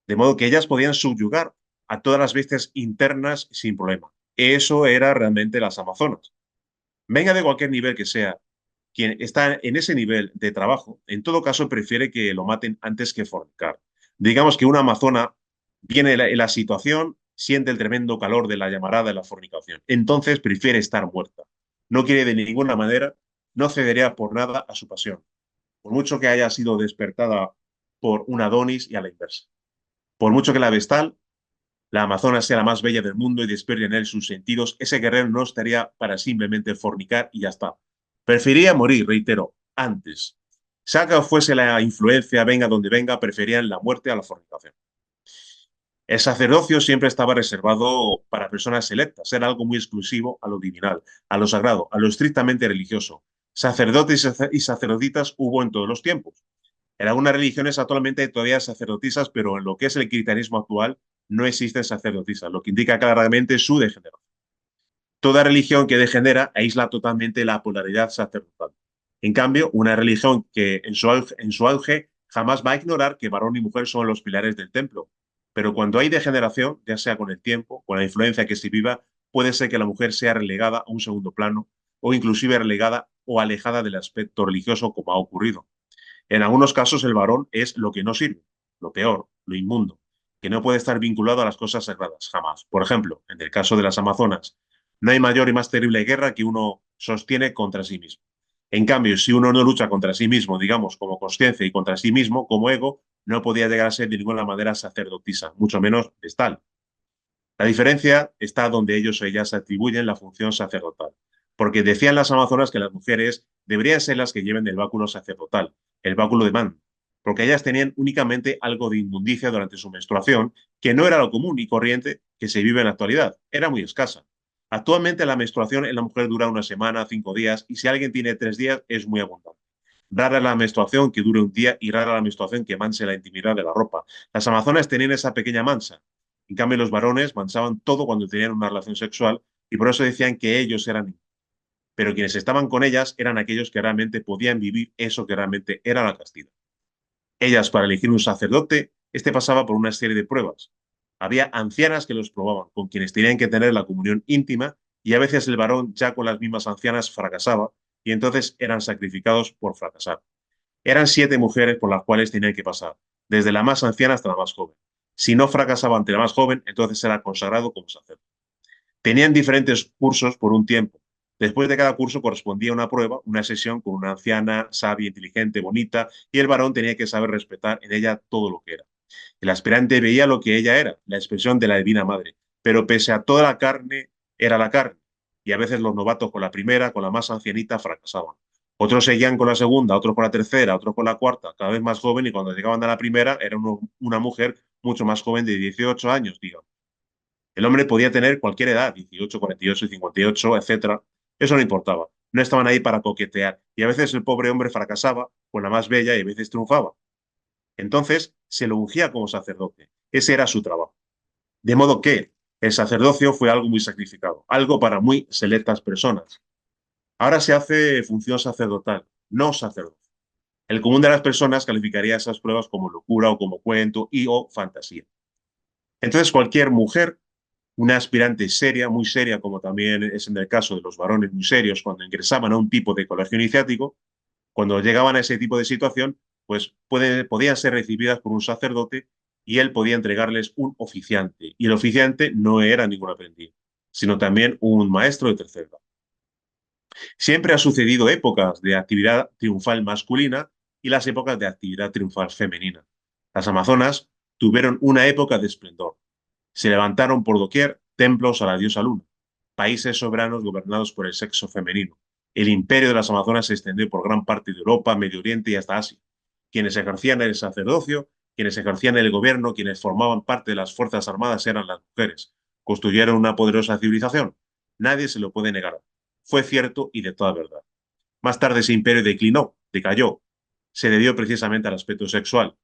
de modo que ellas podían subyugar a todas las bestias internas sin problema. Eso era realmente las amazonas. Venga de cualquier nivel que sea, quien está en ese nivel de trabajo, en todo caso prefiere que lo maten antes que fornicar. Digamos que una amazona viene en la situación, siente el tremendo calor de la llamarada de la fornicación. Entonces prefiere estar muerta. No quiere de ninguna manera, no cedería por nada a su pasión, por mucho que haya sido despertada por un Adonis y a la inversa. Por mucho que la vestal, la amazona sea la más bella del mundo y despierte en él sus sentidos, ese guerrero no estaría para simplemente fornicar y ya está. Preferiría morir, reitero, antes. Sea que fuese la influencia, venga donde venga, preferían la muerte a la fornicación. El sacerdocio siempre estaba reservado para personas selectas, era algo muy exclusivo a lo divinal, a lo sagrado, a lo estrictamente religioso. Sacerdotes y sacerdotisas hubo en todos los tiempos. En algunas religiones actualmente hay todavía sacerdotisas, pero en lo que es el cristianismo actual no existen sacerdotisas, lo que indica claramente su degeneración. Toda religión que degenera aísla totalmente la polaridad sacerdotal. En cambio, una religión que en su auge jamás va a ignorar que varón y mujer son los pilares del templo. Pero cuando hay degeneración, ya sea con el tiempo, con la influencia que se viva, puede ser que la mujer sea relegada a un segundo plano o inclusive relegada o alejada del aspecto religioso como ha ocurrido. En algunos casos el varón es lo que no sirve, lo peor, lo inmundo, que no puede estar vinculado a las cosas sagradas, jamás. Por ejemplo, en el caso de las Amazonas, no hay mayor y más terrible guerra que uno sostiene contra sí mismo. En cambio, si uno no lucha contra sí mismo, digamos, como conciencia y contra sí mismo, como ego, no podía llegar a ser de ninguna manera sacerdotisa, mucho menos vestal. La diferencia está donde ellos o ellas atribuyen la función sacerdotal, porque decían las amazonas que las mujeres deberían ser las que lleven el báculo sacerdotal, el báculo de man, porque ellas tenían únicamente algo de inmundicia durante su menstruación, que no era lo común y corriente que se vive en la actualidad, era muy escasa. Actualmente la menstruación en la mujer dura una semana, 5 días, y si alguien tiene 3 días es muy abundante. Rara la menstruación que dure un día y rara la menstruación que manche la intimidad de la ropa. Las amazonas tenían esa pequeña mancha. En cambio, los varones manchaban todo cuando tenían una relación sexual y por eso decían que ellos eran. Pero quienes estaban con ellas eran aquellos que realmente podían vivir eso que realmente era la castidad. Ellas, para elegir un sacerdote, este pasaba por una serie de pruebas. Había ancianas que los probaban, con quienes tenían que tener la comunión íntima, y a veces el varón ya con las mismas ancianas fracasaba, y entonces eran sacrificados por fracasar. Eran 7 mujeres por las cuales tenían que pasar, desde la más anciana hasta la más joven. Si no fracasaba ante la más joven, entonces era consagrado como sacerdote. Tenían diferentes cursos por un tiempo. Después de cada curso correspondía una prueba, una sesión con una anciana, sabia, inteligente, bonita, y el varón tenía que saber respetar en ella todo lo que era. El aspirante veía lo que ella era, la expresión de la Divina Madre, pero pese a toda la carne, era la carne. Y a veces los novatos con la primera, con la más ancianita, fracasaban. Otros seguían con la segunda, otros con la tercera, otros con la cuarta, cada vez más joven, y cuando llegaban a la primera era una mujer mucho más joven de 18 años, digamos. El hombre podía tener cualquier edad, 18, 48, 58, etcétera. Eso no importaba. No estaban ahí para coquetear. Y a veces el pobre hombre fracasaba con la más bella y a veces triunfaba. Entonces se lo ungía como sacerdote. Ese era su trabajo. De modo que el sacerdocio fue algo muy sacrificado, algo para muy selectas personas. Ahora se hace función sacerdotal, no sacerdocio. El común de las personas calificaría esas pruebas como locura o como cuento y o fantasía. Entonces cualquier mujer, una aspirante seria, muy seria, como también es en el caso de los varones muy serios, cuando ingresaban a un tipo de colegio iniciático, cuando llegaban a ese tipo de situación, pues podían ser recibidas por un sacerdote y él podía entregarles un oficiante. Y el oficiante no era ningún aprendiz, sino también un maestro de tercer grado. Siempre ha sucedido épocas de actividad triunfal masculina y las épocas de actividad triunfal femenina. Las amazonas tuvieron una época de esplendor. Se levantaron por doquier templos a la diosa Luna, países soberanos gobernados por el sexo femenino. El imperio de las Amazonas se extendió por gran parte de Europa, Medio Oriente y hasta Asia. Quienes ejercían el sacerdocio, quienes ejercían el gobierno, quienes formaban parte de las fuerzas armadas eran las mujeres. Construyeron una poderosa civilización. Nadie se lo puede negar. Fue cierto y de toda verdad. Más tarde ese imperio declinó, decayó. Se debió precisamente al aspecto sexual.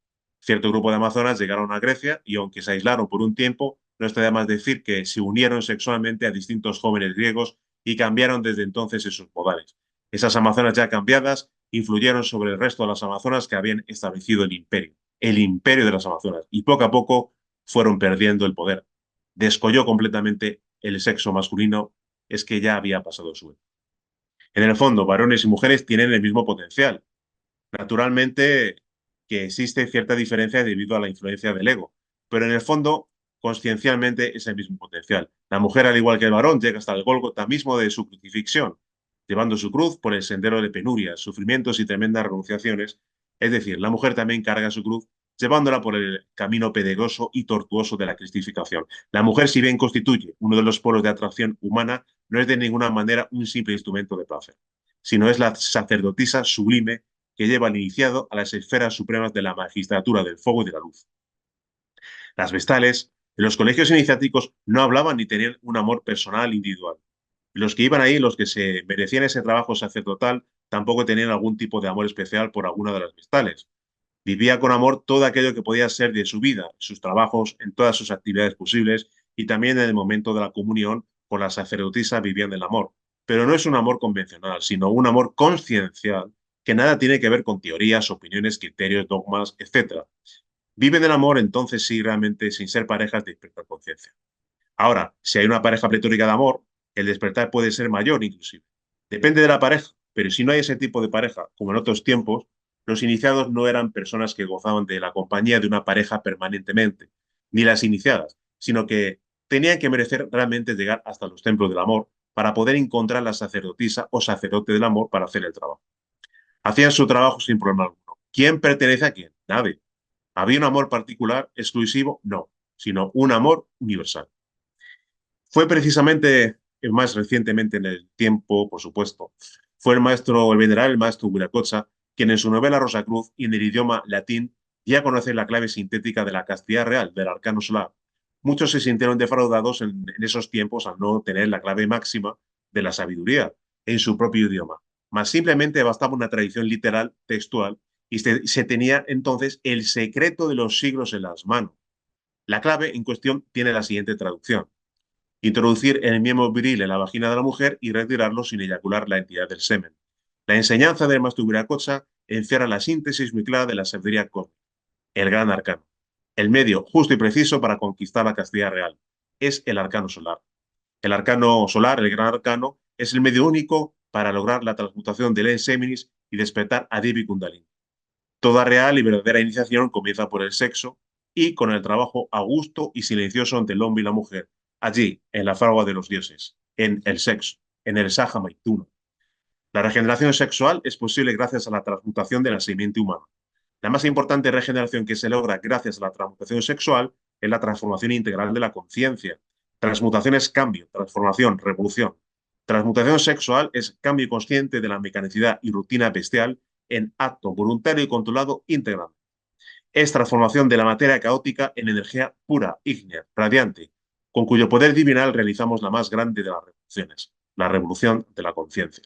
Cierto grupo de amazonas llegaron a Grecia y aunque se aislaron por un tiempo, no está de más decir que se unieron sexualmente a distintos jóvenes griegos y cambiaron desde entonces en sus modales. Esas amazonas ya cambiadas influyeron sobre el resto de las amazonas que habían establecido el imperio de las amazonas, y poco a poco fueron perdiendo el poder. Descolló completamente el sexo masculino, es que ya había pasado su época. En el fondo, varones y mujeres tienen el mismo potencial. Naturalmente que existe cierta diferencia debido a la influencia del ego, pero en el fondo, consciencialmente es el mismo potencial. La mujer, al igual que el varón, llega hasta el Gólgota mismo de su crucifixión, llevando su cruz por el sendero de penurias, sufrimientos y tremendas renunciaciones. Es decir, la mujer también carga su cruz, llevándola por el camino pedregoso y tortuoso de la cristificación. La mujer, si bien constituye uno de los polos de atracción humana, no es de ninguna manera un simple instrumento de placer, sino es la sacerdotisa sublime que lleva al iniciado a las esferas supremas de la magistratura del fuego y de la luz. Las vestales, en los colegios iniciáticos, no hablaban ni tenían un amor personal individual. Los que iban ahí, los que se merecían ese trabajo sacerdotal, tampoco tenían algún tipo de amor especial por alguna de las vestales. Vivía con amor todo aquello que podía ser de su vida, sus trabajos, en todas sus actividades posibles y también en el momento de la comunión con la sacerdotisa vivían del amor. Pero no es un amor convencional, sino un amor conciencial que nada tiene que ver con teorías, opiniones, criterios, dogmas, etcétera. Viven del amor entonces sí realmente sin ser parejas de despertar conciencia. Ahora, si hay una pareja pletórica de amor, el despertar puede ser mayor inclusive. Depende de la pareja, pero si no hay ese tipo de pareja, como en otros tiempos, los iniciados no eran personas que gozaban de la compañía de una pareja permanentemente, ni las iniciadas, sino que tenían que merecer realmente llegar hasta los templos del amor para poder encontrar la sacerdotisa o sacerdote del amor para hacer el trabajo. Hacían su trabajo sin problema alguno. ¿Quién pertenece a quién? Nadie. ¿Había un amor particular, exclusivo? No, sino un amor universal. Fue precisamente, más recientemente en el tiempo, por supuesto, fue el maestro, el venerable el maestro Viracocha, quien en su novela Rosa Cruz y en el idioma latín ya conoce la clave sintética de la castidad real, del arcano solar. Muchos se sintieron defraudados en esos tiempos al no tener la clave máxima de la sabiduría en su propio idioma. Más simplemente bastaba una tradición literal, textual, y se tenía entonces el secreto de los siglos en las manos. La clave en cuestión tiene la siguiente traducción: introducir el miembro viril en la vagina de la mujer y retirarlo sin eyacular la entidad del semen. La enseñanza del Maestro Viracocha encierra la síntesis muy clara de la sabiduría cósmica, el gran arcano. El medio justo y preciso para conquistar la castidad real es el arcano solar. El arcano solar, el gran arcano, es el medio único para lograr la transmutación del Enseminis y despertar a Devi Kundalini. Toda real y verdadera iniciación comienza por el sexo y con el trabajo augusto y silencioso entre el hombre y la mujer, allí, en la fragua de los dioses, en el sexo, en el Saja Maituna. La regeneración sexual es posible gracias a la transmutación de la simiente humana. La más importante regeneración que se logra gracias a la transmutación sexual es la transformación integral de la conciencia. Transmutación es cambio, transformación, revolución. Transmutación sexual es cambio consciente de la mecanicidad y rutina bestial en acto voluntario y controlado íntegramente. Es transformación de la materia caótica en energía pura, ígnea, radiante, con cuyo poder divinal realizamos la más grande de las revoluciones, la revolución de la conciencia.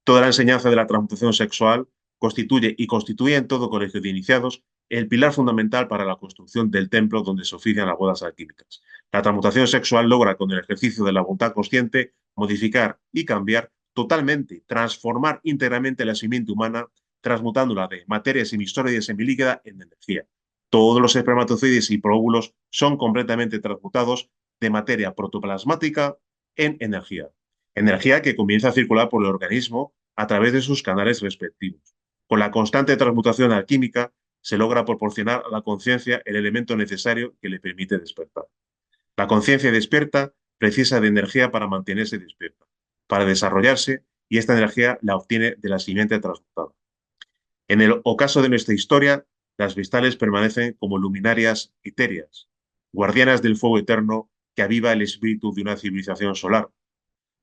Toda la enseñanza de la transmutación sexual constituye y constituye en todo colegio de iniciados el pilar fundamental para la construcción del templo donde se ofician las bodas alquímicas. La transmutación sexual logra, con el ejercicio de la voluntad consciente, modificar y cambiar totalmente, transformar íntegramente la simiente humana, transmutándola de materia semisólida y semilíquida en energía. Todos los espermatozoides y próvulos son completamente transmutados de materia protoplasmática en energía. Energía que comienza a circular por el organismo a través de sus canales respectivos. Con la constante transmutación alquímica se logra proporcionar a la conciencia el elemento necesario que le permite despertar. La conciencia despierta precisa de energía para mantenerse despierta, para desarrollarse, y esta energía la obtiene de la simiente transmutada. En el ocaso de nuestra historia, las cristales permanecen como luminarias etéreas, guardianas del fuego eterno que aviva el espíritu de una civilización solar.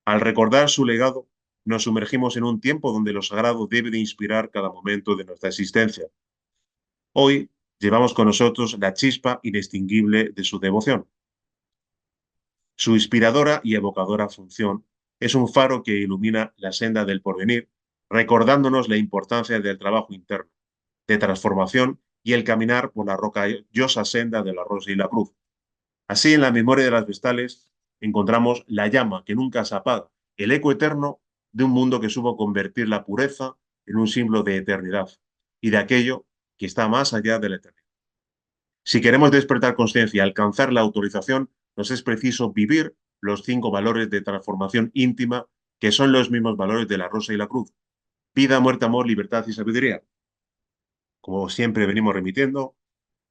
Al recordar su legado, nos sumergimos en un tiempo donde lo sagrado debe de inspirar cada momento de nuestra existencia. Hoy llevamos con nosotros la chispa inextinguible de su devoción. Su inspiradora y evocadora función es un faro que ilumina la senda del porvenir, recordándonos la importancia del trabajo interno, de transformación y el caminar por la rocallosa senda de la rosa y la cruz. Así, en la memoria de las vestales, encontramos la llama que nunca se apaga, el eco eterno de un mundo que supo convertir la pureza en un símbolo de eternidad y de aquello que está más allá de la eternidad. Si queremos despertar conciencia y alcanzar la autorización, nos es preciso vivir los 5 valores de transformación íntima, que son los mismos valores de la rosa y la cruz: vida, muerte, amor, libertad y sabiduría. Como siempre venimos remitiendo,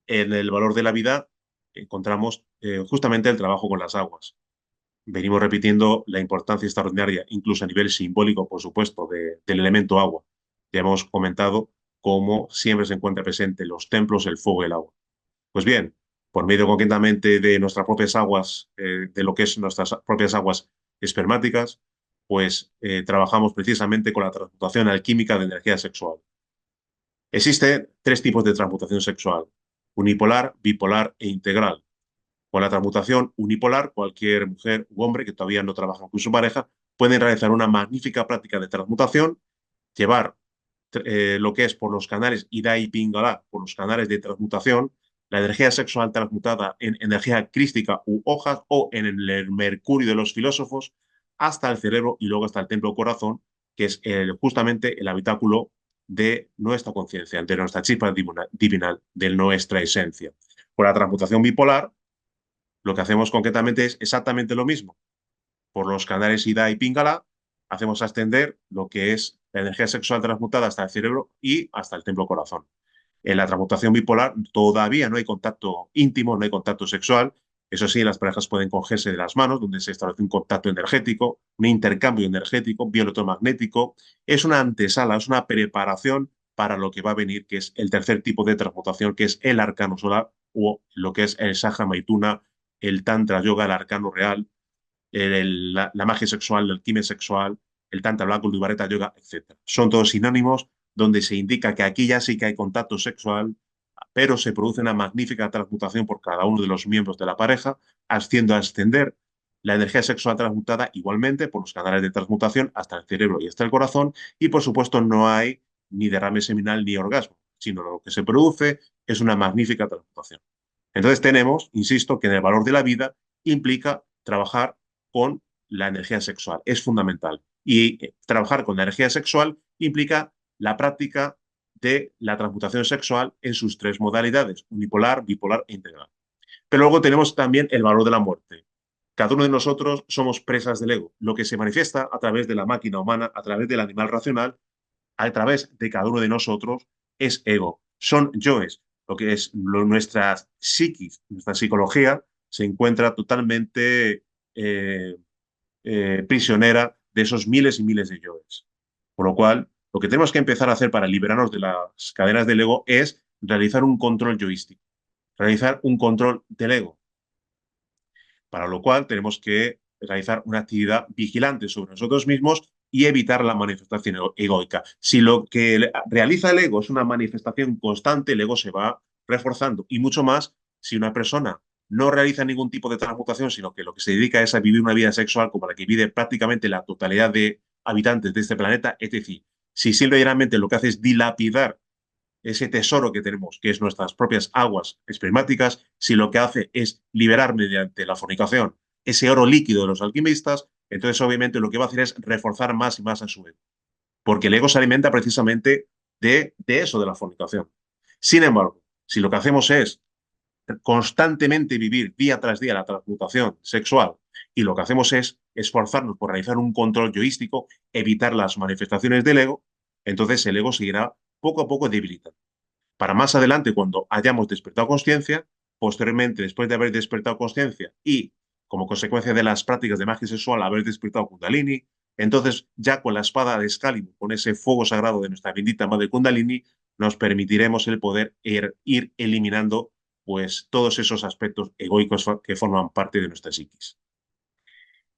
en el valor de la vida encontramos justamente el trabajo con las aguas. Venimos repitiendo la importancia extraordinaria, incluso a nivel simbólico, por supuesto, del elemento agua. Ya hemos comentado cómo siempre se encuentra presente en los templos el fuego y el agua. Pues bien, por medio concretamente de nuestras propias aguas, de lo que es nuestras propias aguas espermáticas, pues trabajamos precisamente con la transmutación alquímica de energía sexual. Existen 3 tipos de transmutación sexual: unipolar, bipolar e integral. Con la transmutación unipolar, cualquier mujer u hombre que todavía no trabaja con su pareja pueden realizar una magnífica práctica de transmutación, llevar lo que es por los canales Ida y Pingala, por los canales de transmutación, la energía sexual transmutada en energía crística u hojas o en el mercurio de los filósofos hasta el cerebro y luego hasta el templo corazón, que es justamente el habitáculo de nuestra conciencia, de nuestra chispa divinal, de nuestra esencia. Con la transmutación bipolar, lo que hacemos concretamente es exactamente lo mismo. Por los canales Ida y Pingala hacemos ascender lo que es la energía sexual transmutada hasta el cerebro y hasta el templo corazón. En la transmutación bipolar todavía no hay contacto íntimo, no hay contacto sexual. Eso sí, las parejas pueden cogerse de las manos, donde se establece un contacto energético, un intercambio energético, bioelectromagnético. Es una antesala, es una preparación para lo que va a venir, que es el tercer tipo de transmutación, que es el arcano solar, o lo que es el Saja Maituna, el Tantra Yoga, el arcano real, la magia sexual, la alquimia sexual, el Tantra Blanco, el Duvareta Yoga, etc. Son todos sinónimos donde se indica que aquí ya sí que hay contacto sexual, pero se produce una magnífica transmutación por cada uno de los miembros de la pareja, haciendo ascender la energía sexual transmutada igualmente por los canales de transmutación hasta el cerebro y hasta el corazón, y por supuesto no hay ni derrame seminal ni orgasmo, sino lo que se produce es una magnífica transmutación. Entonces tenemos, insisto, que en el valor de la vida implica trabajar con la energía sexual, es fundamental. Y trabajar con la energía sexual implica la práctica de la transmutación sexual en sus tres modalidades, unipolar, bipolar e integral. Pero luego tenemos también el valor de la muerte. Cada uno de nosotros somos presas del ego, lo que se manifiesta a través de la máquina humana, a través del animal racional, a través de cada uno de nosotros es ego, son yoes, lo que es nuestra psiquis, nuestra psicología se encuentra totalmente eh, prisionera de esos miles y miles de yoes. Por lo cual, lo que tenemos que empezar a hacer para liberarnos de las cadenas del ego es realizar un control yoístico, realizar un control del ego, para lo cual tenemos que realizar una actividad vigilante sobre nosotros mismos y evitar la manifestación egoica. Si lo que realiza el ego es una manifestación constante, el ego se va reforzando y mucho más si una persona no realiza ningún tipo de transmutación, sino que lo que se dedica es a vivir una vida sexual como la que vive prácticamente la totalidad de habitantes de este planeta, es decir, si simplemente lo que hace es dilapidar ese tesoro que tenemos, que es nuestras propias aguas espermáticas, si lo que hace es liberar mediante la fornicación ese oro líquido de los alquimistas, entonces obviamente lo que va a hacer es reforzar más y más a su ego, porque el ego se alimenta precisamente de eso, de la fornicación. Sin embargo, si lo que hacemos es constantemente vivir día tras día la transmutación sexual y lo que hacemos es esforzarnos por realizar un control yoístico, evitar las manifestaciones del ego, entonces el ego seguirá poco a poco debilitando para más adelante, cuando hayamos despertado conciencia, posteriormente, después de haber despertado conciencia y como consecuencia de las prácticas de magia sexual, haber despertado Kundalini, entonces ya con la espada de Excalibur, con ese fuego sagrado de nuestra bendita madre Kundalini, nos permitiremos el poder ir eliminando pues todos esos aspectos egoicos que forman parte de nuestra psiquis.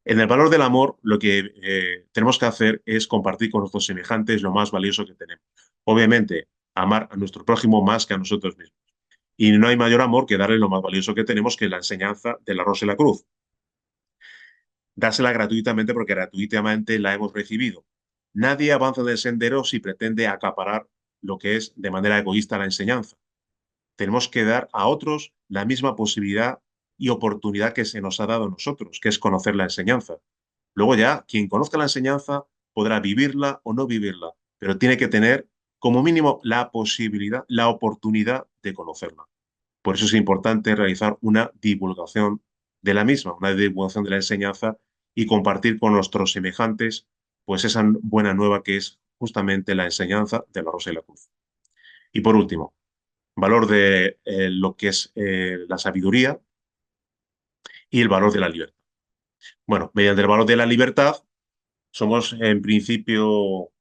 En el valor del amor, lo que tenemos que hacer es compartir con nuestros semejantes lo más valioso que tenemos. Obviamente, amar a nuestro prójimo más que a nosotros mismos. Y no hay mayor amor que darle lo más valioso que tenemos, que es la enseñanza de la Rosa y la Cruz. Dársela gratuitamente porque gratuitamente la hemos recibido. Nadie avanza en el sendero si pretende acaparar lo que es de manera egoísta la enseñanza. Tenemos que dar a otros la misma posibilidad y oportunidad que se nos ha dado a nosotros, que es conocer la enseñanza. Luego ya, quien conozca la enseñanza podrá vivirla o no vivirla, pero tiene que tener como mínimo la posibilidad, la oportunidad de conocerla. Por eso es importante realizar una divulgación de la misma, una divulgación de la enseñanza y compartir con nuestros semejantes pues esa buena nueva que es justamente la enseñanza de la Rosa y la Cruz. Y por último, valor de lo que es la sabiduría y el valor de la libertad. Bueno, mediante el valor de la libertad somos en principio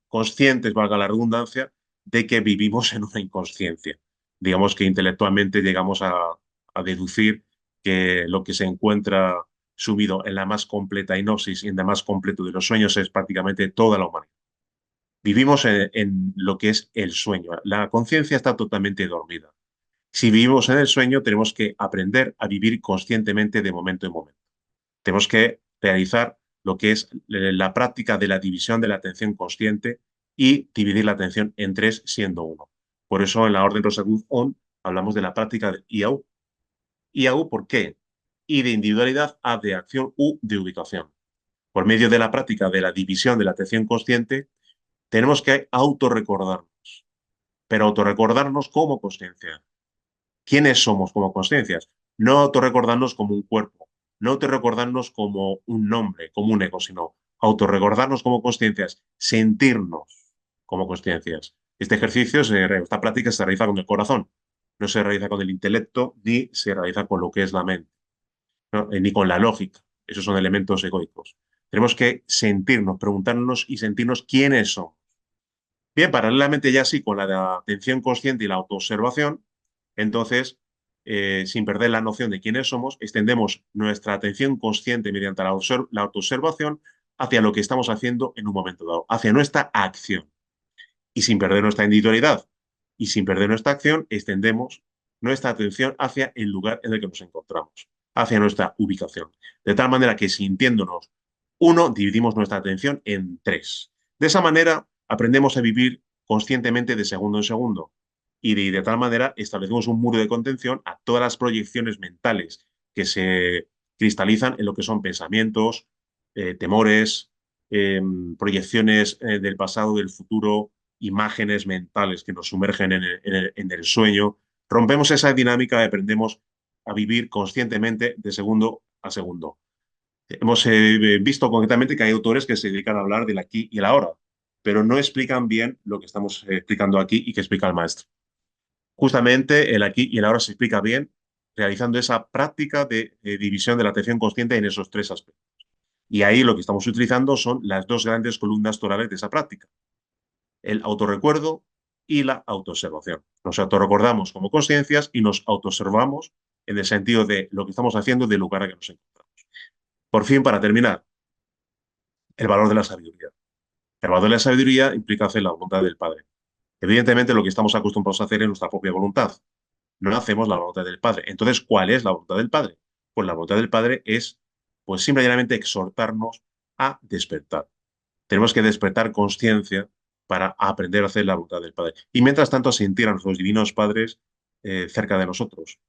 conscientes, valga la redundancia, de que vivimos en una inconsciencia. Digamos que intelectualmente llegamos a deducir que lo que se encuentra sumido en la más completa hipnosis y en el más completo de los sueños es prácticamente toda la humanidad. Vivimos en lo que es el sueño. La conciencia está totalmente dormida. Si vivimos en el sueño, tenemos que aprender a vivir conscientemente de momento en momento. Tenemos que realizar lo que es la práctica de la división de la atención consciente y dividir la atención en tres siendo uno. Por eso en la Orden Rosacruz ON hablamos de la práctica de IAU. IAU, ¿por qué? I de individualidad, A de acción, U de ubicación. Por medio de la práctica de la división de la atención consciente, tenemos que autorrecordarnos, pero autorrecordarnos como consciencia. ¿Quiénes somos como conciencias? No autorrecordarnos como un cuerpo, no autorrecordarnos como un nombre, como un ego, sino autorrecordarnos como conciencias, sentirnos como conciencias. Este ejercicio, esta práctica se realiza con el corazón, no se realiza con el intelecto ni se realiza con lo que es la mente, ¿no? Ni con la lógica. Esos son elementos egoicos. Tenemos que sentirnos, preguntarnos y sentirnos quiénes somos. Bien, paralelamente ya sí, con la atención consciente y la autoobservación, entonces, sin perder la noción de quiénes somos, extendemos nuestra atención consciente mediante la autoobservación hacia lo que estamos haciendo en un momento dado, hacia nuestra acción y sin perder nuestra individualidad. y sin perder nuestra acción, extendemos nuestra atención hacia el lugar en el que nos encontramos, hacia nuestra ubicación. De tal manera que sintiéndonos uno, dividimos nuestra atención en tres. De esa manera, aprendemos a vivir conscientemente de segundo en segundo y de tal manera establecemos un muro de contención a todas las proyecciones mentales que se cristalizan en lo que son pensamientos, temores, proyecciones del pasado, del futuro, imágenes mentales que nos sumergen en el sueño. Rompemos esa dinámica y aprendemos a vivir conscientemente de segundo a segundo. Hemos visto concretamente que hay autores que se dedican a hablar del aquí y el ahora, pero no explican bien lo que estamos explicando aquí y que explica el maestro. Justamente el aquí y el ahora se explica bien realizando esa práctica de división de la atención consciente en esos tres aspectos. Y ahí lo que estamos utilizando son las dos grandes columnas torales de esa práctica, el autorrecuerdo y la autoobservación. Nos autorrecordamos como conciencias y nos autoobservamos en el sentido de lo que estamos haciendo del lugar en que nos encontramos. Por fin, para terminar, el valor de la sabiduría. El valor de la sabiduría implica hacer la voluntad del Padre. Evidentemente, lo que estamos acostumbrados a hacer es nuestra propia voluntad. No hacemos la voluntad del Padre. Entonces, ¿cuál es la voluntad del Padre? Pues la voluntad del Padre es, pues simplemente exhortarnos a despertar. Tenemos que despertar conciencia para aprender a hacer la voluntad del Padre. Y mientras tanto, sentir a nuestros divinos padres cerca de nosotros.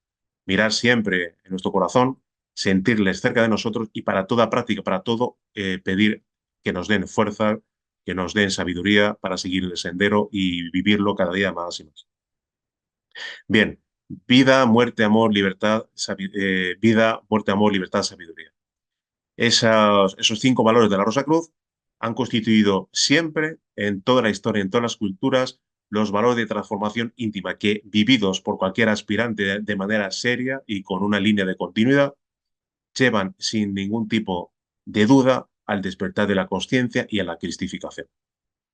Mirar siempre en nuestro corazón, sentirles cerca de nosotros y para toda práctica, para todo, pedir que nos den fuerza, que nos den sabiduría para seguir el sendero y vivirlo cada día más y más. Bien, vida, muerte, amor, libertad, vida, muerte, amor, libertad, sabiduría. Esos cinco valores de la Rosa Cruz han constituido siempre, en toda la historia, en todas las culturas, los valores de transformación íntima que, vividos por cualquier aspirante de manera seria y con una línea de continuidad, llevan sin ningún tipo de duda al despertar de la conciencia y a la cristificación.